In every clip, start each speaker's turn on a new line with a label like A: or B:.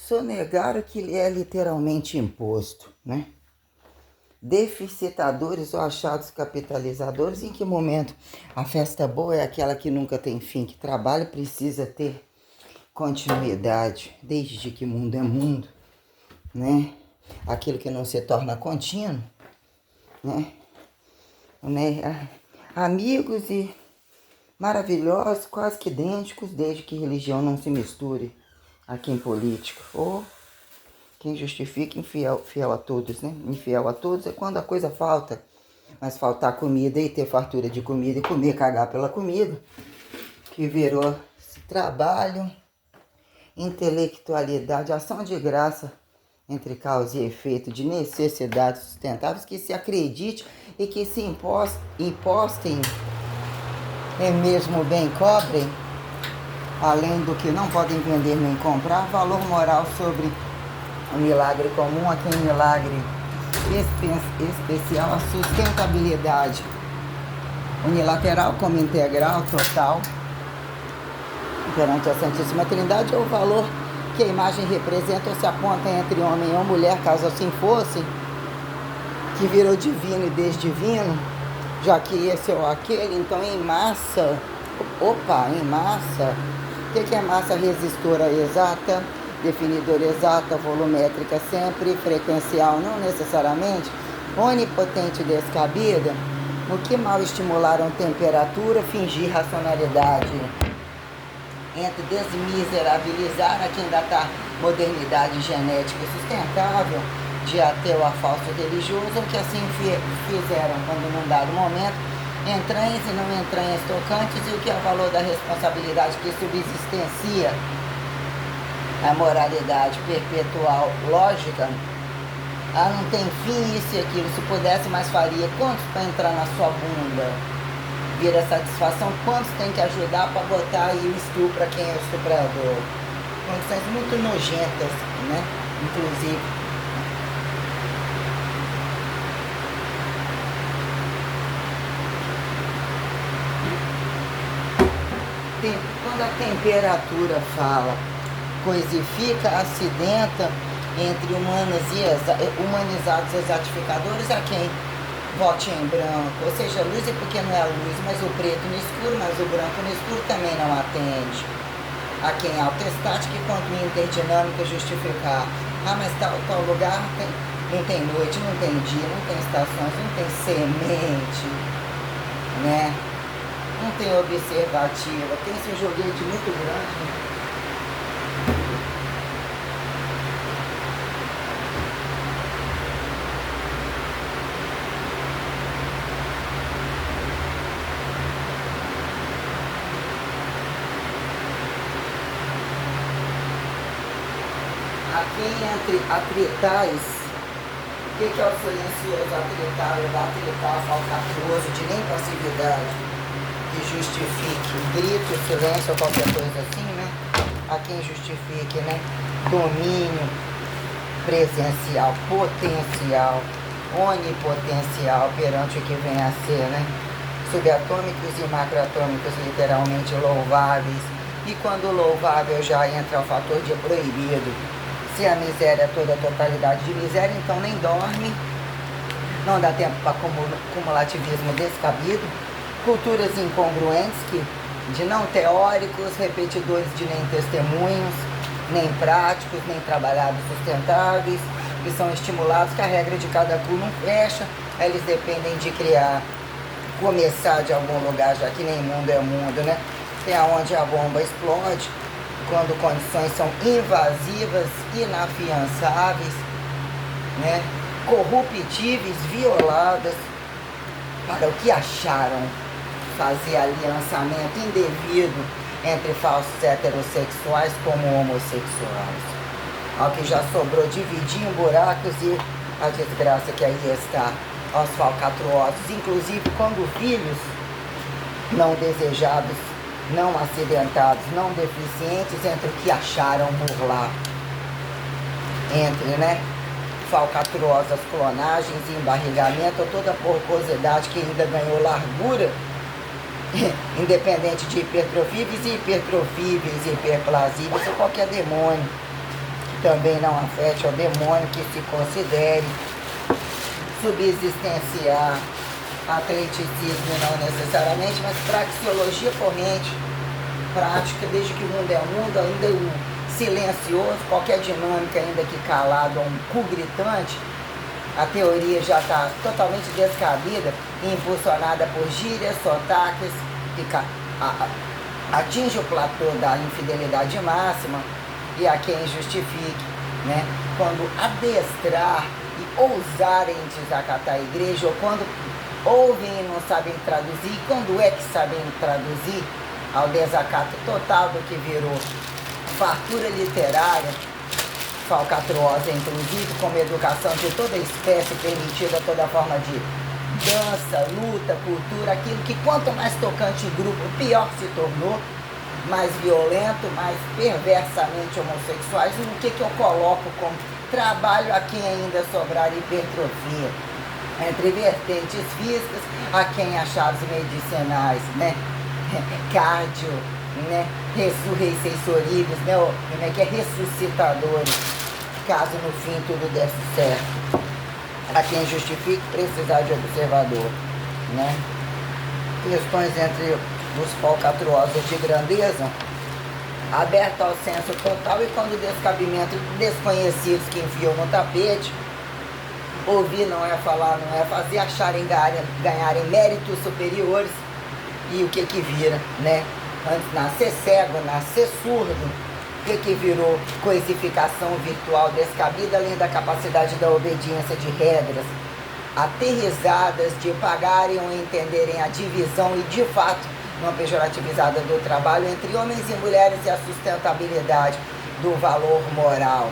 A: Sonegar o que é literalmente imposto, né? Deficitadores ou achados capitalizadores, em que momento a festa boa é aquela que nunca tem fim, que trabalho precisa ter continuidade, desde que mundo é mundo, né? Aquilo que não se torna contínuo, né? Amigos e maravilhosos, quase que idênticos, desde que religião não se misture aqui em política. Ou quem justifica fiel a todos, né? Infiel a todos é quando a coisa falta. Mas faltar comida e ter fartura de comida e comer, cagar pela comida, que virou trabalho, intelectualidade, ação de graça entre causa e efeito de necessidades sustentáveis que se acredite e que se impostem e mesmo bem cobrem, além do que não podem vender nem comprar, valor moral sobre o milagre comum, a quem milagre especial, a sustentabilidade unilateral como integral, total, perante a Santíssima Trindade, é o valor que a imagem representa ou se aponta entre homem ou mulher, caso assim fosse, que virou divino e desdivino, já que esse ou aquele, então em massa, em massa, o que é massa? Resistora exata, definidora exata, volumétrica sempre, frequencial não necessariamente, onipotente e descabida, no que mal estimularam temperatura, fingir racionalidade, entre desmiserabilizar a quem data modernidade genética e sustentável, de ateu a falso religioso, que assim fizeram quando num dado momento, entranhas e não entranhas tocantes, e o que é o valor da responsabilidade que subsistencia a moralidade perpetual lógica, não tem fim isso e aquilo, se pudesse mais faria, quantos para entrar na sua bunda? Vira satisfação, quantos tem que ajudar para botar aí o estupro para quem é o estuprador? Condições muito nojentas, né? Inclusive. Quando a temperatura fala, coisifica, acidenta entre humanizados exatificadores a quem vote em branco, ou seja, luz é porque não é a luz, mas o preto no escuro, mas o branco no escuro também não atende. A quem autoestática e quanto interdinâmica justificar. Mas tal lugar não tem noite, não tem dia, não tem estações, não tem semente, né? Não tem observativa, tem esse joguete muito grande. Aqui entre atritais, o que é o silencioso atrital? O atrital falcatruoso de nem passividade, que justifique grito, silêncio ou qualquer coisa assim, né? A quem justifique, né? Domínio presencial, potencial, onipotencial perante o que vem a ser, né? Subatômicos e macroatômicos literalmente louváveis. E quando louvável já entra o fator de proibido. Se a miséria é toda a totalidade de miséria, então nem dorme, não dá tempo para cumulativismo descabido, culturas incongruentes de não teóricos, repetidores de nem testemunhos, nem práticos, nem trabalhados sustentáveis, que são estimulados, que a regra de cada cu não fecha, eles dependem de criar, começar de algum lugar, já que nem mundo é mundo, né? Tem aonde a bomba explode, quando condições são invasivas, inafiançáveis, né? Corruptíveis, violadas, para o que acharam fazer aliançamento indevido entre falsos heterossexuais como homossexuais. Ao que já sobrou dividir em buracos e a desgraça que aí está aos falcatruosos, inclusive quando filhos não desejados, não acidentados, não deficientes, entre o que acharam por lá, entre, né, falcatruosas clonagens e embarrigamento, toda a porcosidade que ainda ganhou largura, independente de hipertrofíveis e hipertrofíveis, hiperplasíveis ou qualquer demônio também não afete ao demônio, que se considere subsistenciar atleticismo não necessariamente, mas praxeologia corrente, prática, desde que o mundo é mundo, ainda o silencioso, qualquer dinâmica ainda que calado, um cu gritante, a teoria já está totalmente descabida e impulsionada por gírias, sotaques, que atinge o platô da infidelidade máxima e a quem justifique, né? Quando adestrar e ousarem desacatar a igreja, ou quando ouvem e não sabem traduzir, quando é que sabem traduzir ao desacato total do que virou fartura literária, falcatruosa inclusive, como educação de toda espécie permitida, toda forma de dança, luta, cultura, aquilo que quanto mais tocante em grupo, pior se tornou, mais violento, mais perversamente homossexuais. E o que eu coloco como trabalho a quem ainda sobrar hipertrofia, entre vertentes físicas, a quem achados medicinais, né? Cardio, né? Ressurreicensoríveis, né? Como é que é? Ressuscitadores, caso no fim tudo desse certo. A quem justifique precisar de observador, né? Questões entre os falcatruosos de grandeza, aberto ao senso total, e quando descabimento desconhecidos que enfiam no tapete, ouvir não é falar, não é fazer, acharem ganharem méritos superiores, e o que vira, né? Antes nascer cego, nascer surdo, o que virou coisificação virtual descabida, além da capacidade da obediência de regras aterrizadas de pagarem ou entenderem a divisão e, de fato, não pejorativizada do trabalho entre homens e mulheres, e a sustentabilidade do valor moral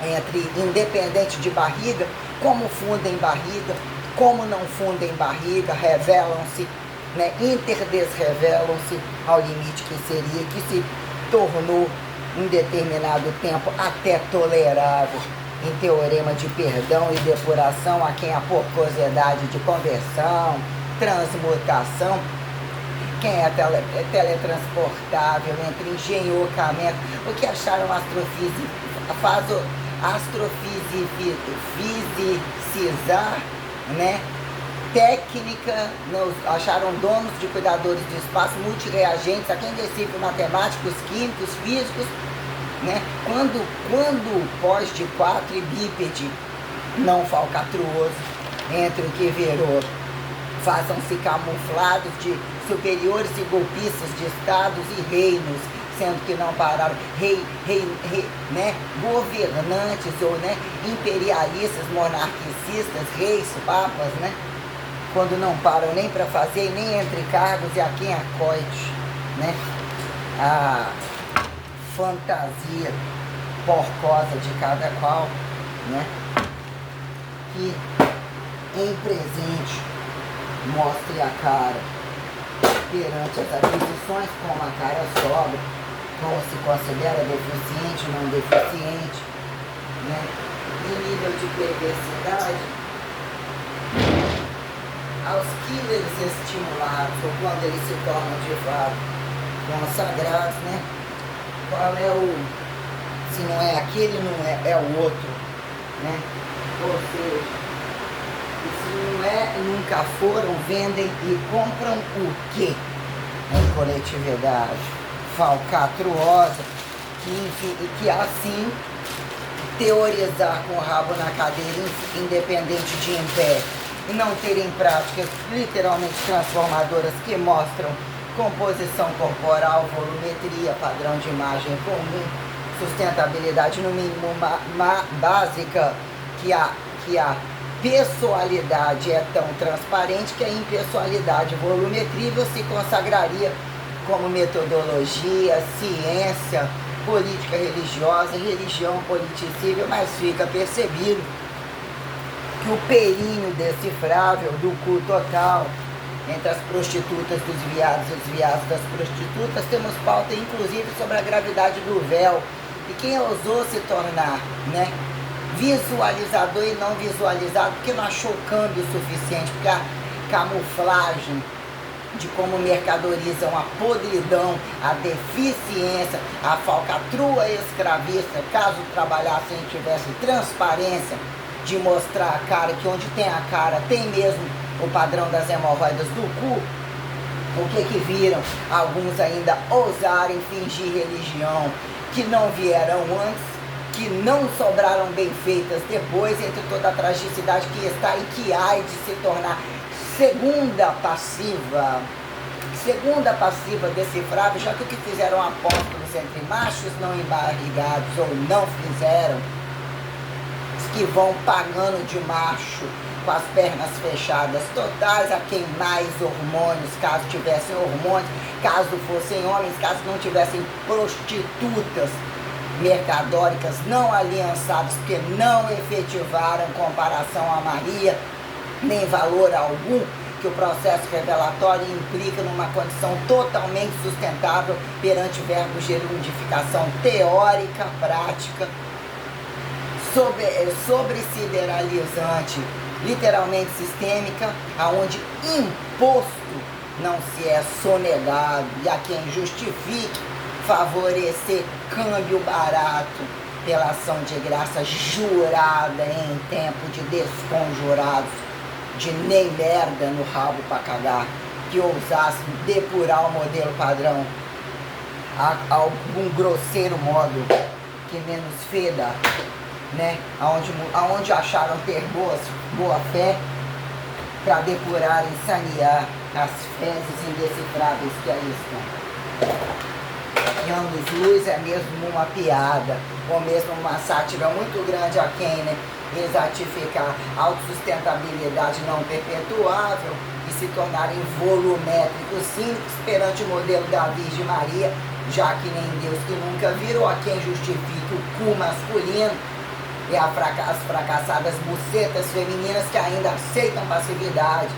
A: entre independente de barriga, como fundem barriga, como não fundem barriga, revelam-se, né, interdesrevelam-se ao limite que seria, que se tornou em determinado tempo até tolerável em teorema de perdão e depuração a quem a porcosidade de conversão, transmutação, quem é teletransportável entre engenhocamento, o que acharam astrofisicizar, né? Técnica, acharam donos de cuidadores de espaço, multireagentes, a quem decifra matemáticos, químicos, físicos, né? Quando pós de 4 e bípede, não falcatruoso, entre o que virou, façam-se camuflados de superiores e golpistas de estados e reinos, sendo que não pararam, né? Governantes ou, né, imperialistas, monarquicistas, reis, papas, né? Quando não param nem para fazer, nem entre cargos, e a quem acoite, né? A fantasia porcosa de cada qual, né? Que em presente mostre a cara perante as aquisições, como a cara sobra, como se considera deficiente, não deficiente, né? Em nível de perversidade, aos killers estimulados, ou quando eles se tornam de fato consagrados, né? Qual é se não é aquele, não é o outro, né? Ou seja, se não é, nunca foram, vendem e compram o quê? Em coletividade falcatruosa, que assim teorizar com o rabo na cadeira, independente de império, e não terem práticas literalmente transformadoras que mostram composição corporal, volumetria, padrão de imagem comum, sustentabilidade no mínimo básica, que a pessoalidade é tão transparente que a impessoalidade volumetrível se consagraria como metodologia, ciência, política religiosa, religião politicível, mas fica percebido que o períneo decifrável do cu total entre as prostitutas dos viados e os viados das prostitutas, temos pauta inclusive sobre a gravidade do véu, e quem ousou se tornar, né, visualizador e não visualizado, porque não achou câmbio suficiente, porque a camuflagem de como mercadorizam a podridão, a deficiência, a falcatrua escravista, caso trabalhassem e tivesse transparência de mostrar a cara, que onde tem a cara tem mesmo o padrão das hemorroidas do cu. O que viram? Alguns ainda ousarem fingir religião, que não vieram antes, que não sobraram bem feitas depois, entre toda a tragicidade que está e que há de se tornar segunda passiva decifrável, já que o que fizeram apóstolos entre machos não embarrigados ou não fizeram, os que vão pagando de macho com as pernas fechadas totais, a quem mais hormônios, caso tivessem hormônios, caso fossem homens, caso não tivessem prostitutas mercadóricas não aliançadas, porque não efetivaram comparação a Maria, nem valor algum, que o processo revelatório implica numa condição totalmente sustentável perante verbos de gerundificação teórica, prática, sobresideralizante, literalmente sistêmica, aonde imposto não se é sonegado, e a quem justifique favorecer câmbio barato pela ação de graça jurada em tempo de desconjurados, de nem merda no rabo para cagar, que ousasse depurar o modelo padrão a algum grosseiro modo que menos feda, né? Aonde acharam ter boa fé para depurar e sanear as fezes indecifráveis que aí estão. E anos-luz é mesmo uma piada, ou mesmo uma sátira muito grande a quem, né, exatificar autossustentabilidade não perpetuável e se tornarem volumétricos simples perante o modelo da Virgem Maria, já que nem Deus que nunca virou, a quem justifique o cu masculino e as fracassadas bucetas femininas que ainda aceitam passividade.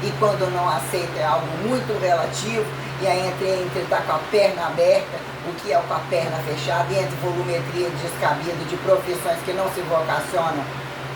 A: E quando não aceita é algo muito relativo, e aí entre estar com a perna aberta, o que é com a perna fechada, e entre volumetria descabida de profissões que não se vocacionam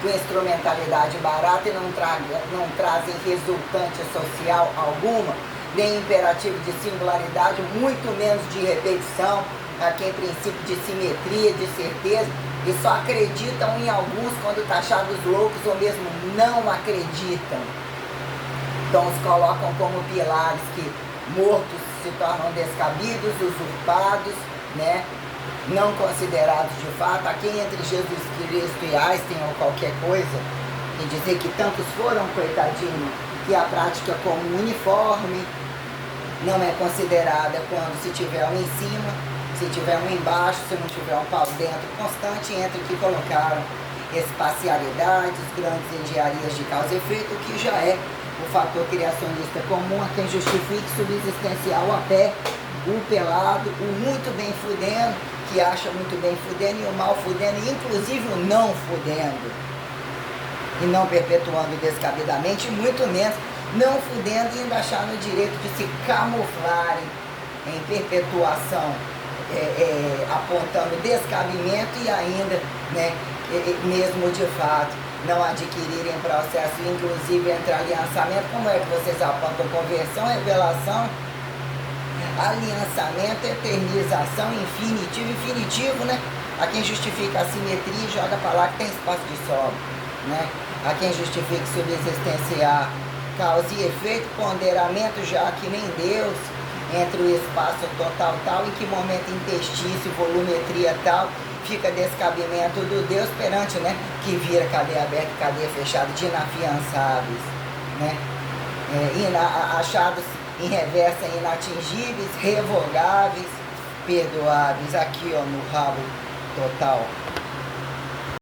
A: com instrumentalidade barata e não trazem resultante social alguma, nem imperativo de singularidade, muito menos de repetição, a quem princípio de simetria, de certeza, e só acreditam em alguns quando taxados loucos ou mesmo não acreditam. Então os colocam como pilares que mortos se tornam descabidos, usurpados, né? Não considerados de fato, a quem entre Jesus Cristo e Einstein ou qualquer coisa, e dizer que tantos foram, coitadinho, que a prática como uniforme não é considerada quando se tiver um em cima, se tiver um embaixo, se não tiver um pau dentro constante, entre que colocaram espacialidades, grandes engenharias de causa e efeito, o que já é o fator criacionista comum a quem justifique subsistencial a pé, o pelado, o muito bem fudendo, que acha muito bem fudendo, e o mal fudendo, inclusive o não fudendo, e não perpetuando descabidamente, muito menos não fudendo e ainda achando o direito de se camuflarem em perpetuação, apontando descabimento e ainda, né, mesmo de fato, não adquirirem processo, inclusive entre aliançamento. Como é que vocês apontam? Conversão, revelação, aliançamento, eternização, infinitivo, né? A quem justifica a simetria e joga para lá que tem espaço de sobra, né? A quem justifica subsistenciar causa e efeito, ponderamento, já que nem Deus, entre o espaço total tal, em que momento interstício, volumetria tal, fica descabimento do Deus perante, né, que vira cadeia aberta e cadeia fechada de inafiançáveis, né, achados em reversa inatingíveis, revogáveis, perdoáveis, aqui ó, no rabo total.